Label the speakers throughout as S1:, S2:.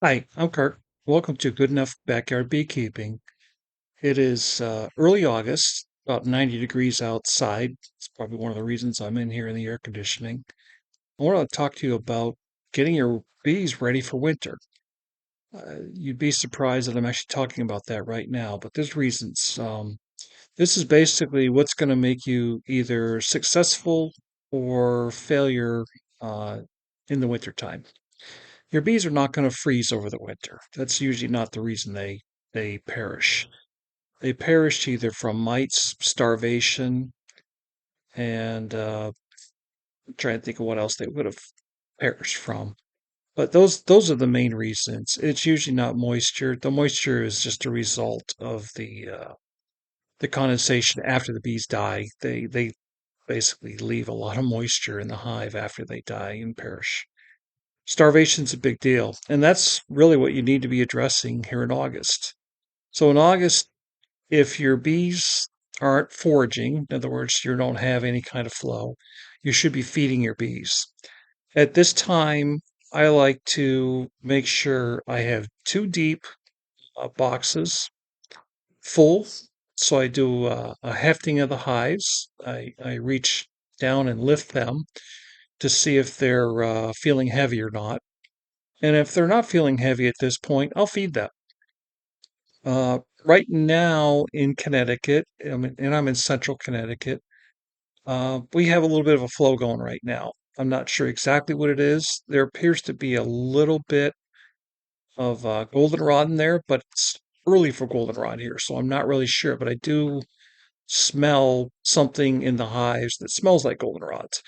S1: Hi, I'm Kirk. Welcome to Good Enough Backyard Beekeeping. It is early August, about 90 degrees outside. It's probably one of the reasons I'm in here in the air conditioning. I want to talk to you about getting your bees ready for winter. You'd be surprised that I'm actually talking about that right now, but there's reasons. This is basically what's going to make you either successful or failure uh, in the wintertime. Your bees are not going to freeze over the winter. That's usually not the reason they perish. They perish either from mites, starvation, and I'm trying to think of what else they would have perished from. But those are the main reasons. It's usually not moisture. The moisture is just a result of the condensation after the bees die. They basically leave a lot of moisture in the hive after they die and perish. Starvation's a big deal, and that's really what you need to be addressing here in August. So in August, if your bees aren't foraging, in other words, you don't have any kind of flow, you should be feeding your bees. At this time, I like to make sure I have two deep boxes full. So I do a hefting of the hives. I reach down and lift them to see if they're feeling heavy or not. And if they're not feeling heavy at this point, I'll feed them. Right now in Connecticut, and I'm in central Connecticut, we have a little bit of a flow going right now. I'm not sure exactly what it is. There appears to be a little bit of goldenrod in there, but it's early for goldenrod here, so I'm not really sure. But I do smell something in the hives that smells like goldenrods.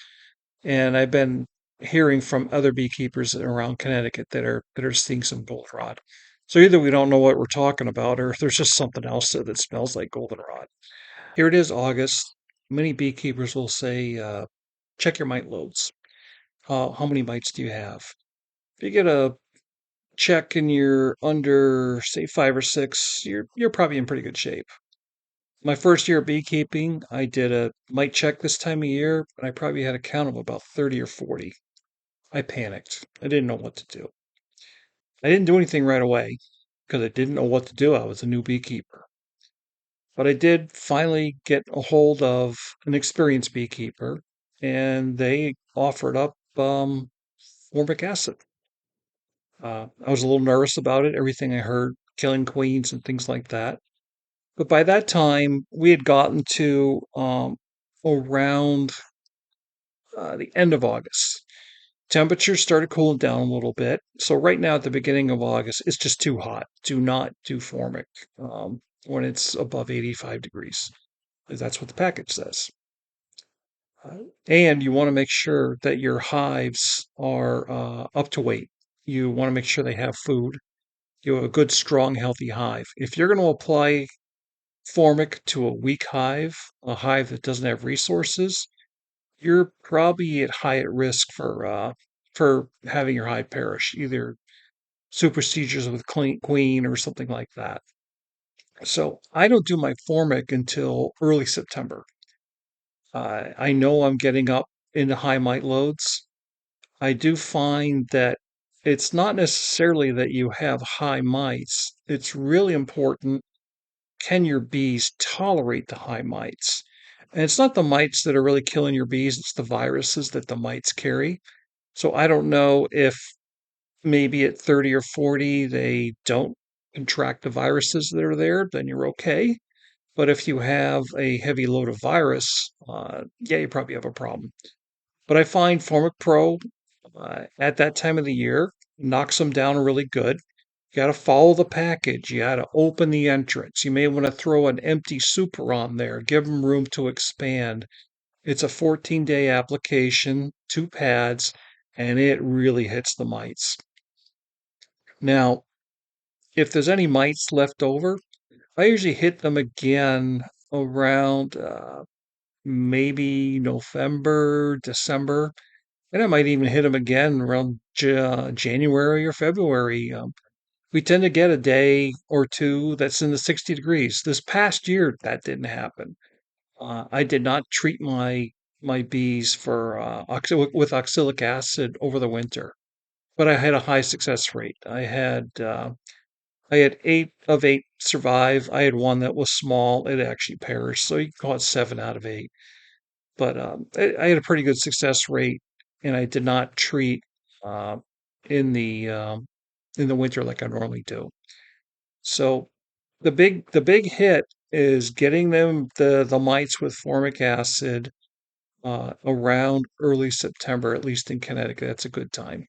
S1: And I've been hearing from other beekeepers around Connecticut that are seeing some goldenrod. So either we don't know what we're talking about, or there's just something else there that smells like goldenrod. Here it is, August. Many beekeepers will say, check your mite loads. How many mites do you have? If you get a check and you're under, say, five or six, you're probably in pretty good shape. My first year of beekeeping, I did a mite check this time of year, and I probably had a count of about 30 or 40. I panicked. I didn't know what to do. I didn't do anything right away because I didn't know what to do. I was a new beekeeper. But I did finally get a hold of an experienced beekeeper, and they offered up formic acid. I was a little nervous about it, everything I heard, killing queens and things like that. But by that time, we had gotten to around the end of August. Temperatures started cooling down a little bit. So right now at the beginning of August, it's just too hot. Do not do formic when it's above 85 degrees. That's what the package says. And you want to make sure that your hives are up to weight. You want to make sure they have food. You have a good, strong, healthy hive. If you're going to apply formic to a weak hive, a hive that doesn't have resources, you're probably at high at risk for having your hive perish, either supersedures with queen or something like that. So I don't do my formic until early September. I know I'm getting up into high mite loads. I do find that it's not necessarily that you have high mites. It's really important, can your bees tolerate the high mites? And it's not the mites that are really killing your bees, it's the viruses that the mites carry. So I don't know if maybe at 30 or 40 they don't contract the viruses that are there, then you're okay. But if you have a heavy load of virus, yeah, you probably have a problem. But I find Formic Pro at that time of the year knocks them down really good. You got to follow the package. You got to open the entrance. You may want to throw an empty super on there, give them room to expand. It's a 14-day application, two pads, and it really hits the mites. Now, if there's any mites left over, I usually hit them again around maybe November, December, and I might even hit them again around January or February. We tend to get a day or two that's in the 60 degrees. This past year, that didn't happen. I did not treat my bees for with oxalic acid over the winter. but I had a high success rate. I had 8 of 8 survive. I had one that was small, it actually perished, so you can call it 7 out of 8. But, I had a pretty good success rate, and I did not treat, uh, in the, um, in the winter like I normally do. So, the big hit is getting them the mites with formic acid, around early September, at least in Connecticut, that's a good time.